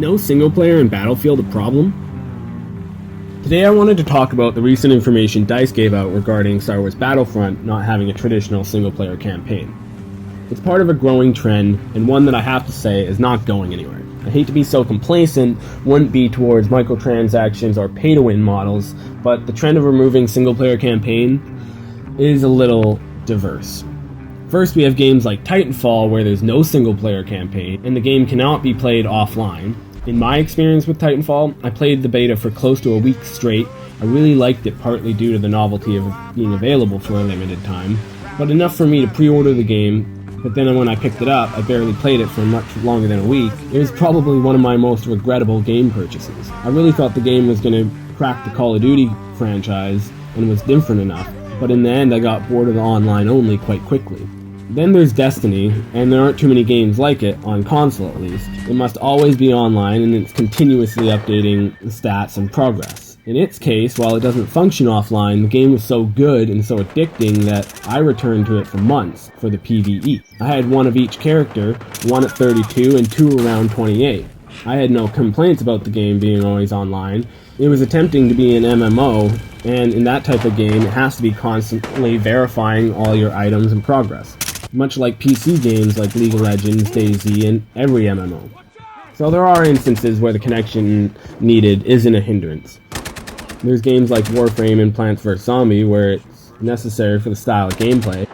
no single player in Battlefield a problem? Today I wanted to talk about the recent information DICE gave out regarding Star Wars Battlefront not having a traditional single player campaign. It's part of a growing trend, and one that I have to say is not going anywhere. I hate to be so complacent, wouldn't be towards microtransactions or pay-to-win models, but the trend of removing single-player campaign is a little diverse. First, we have games like Titanfall, where there's no single-player campaign, and the game cannot be played offline. In my experience with Titanfall, I played the beta for close to a week straight. I really liked it, partly due to the novelty of being available for a limited time, but enough for me to pre-order the game. But then when I picked it up, I barely played it for much longer than a week. It was probably one of my most regrettable game purchases. I really thought the game was going to crack the Call of Duty franchise and was different enough, but in the end I got bored of the online only quite quickly. Then there's Destiny, and there aren't too many games like it, on console at least. It must always be online, and it's continuously updating the stats and progress. In its case, while it doesn't function offline, the game was so good and so addicting that I returned to it for months for the PvE. I had one of each character, one at 32 and two around 28. I had no complaints about the game being always online. It was attempting to be an MMO, and in that type of game, it has to be constantly verifying all your items and progress, much like PC games like League of Legends, DayZ, and every MMO. So there are instances where the connection needed isn't a hindrance. There's games like Warframe and Plants vs. Zombie where it's necessary for the style of gameplay.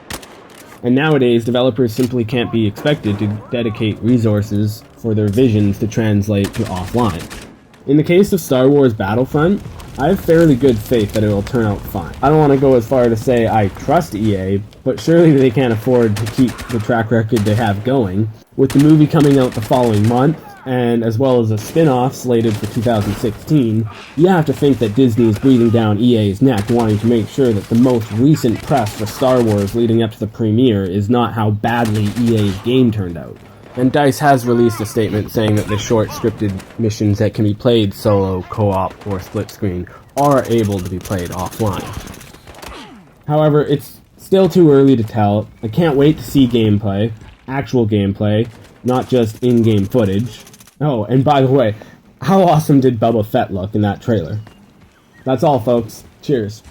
And nowadays, developers simply can't be expected to dedicate resources for their visions to translate to offline. In the case of Star Wars Battlefront, I have fairly good faith that it will turn out fine. I don't want to go as far to say I trust EA, but surely they can't afford to keep the track record they have going. With the movie coming out the following month, and as well as a spin-off slated for 2016, you have to think that Disney is breathing down EA's neck, wanting to make sure that the most recent press for Star Wars leading up to the premiere is not how badly EA's game turned out. And DICE has released a statement saying that the short scripted missions that can be played solo, co-op, or split screen are able to be played offline. However, it's still too early to tell. I can't wait to see gameplay, actual gameplay, not just in-game footage. Oh, and by the way, how awesome did Boba Fett look in that trailer? That's all, folks. Cheers.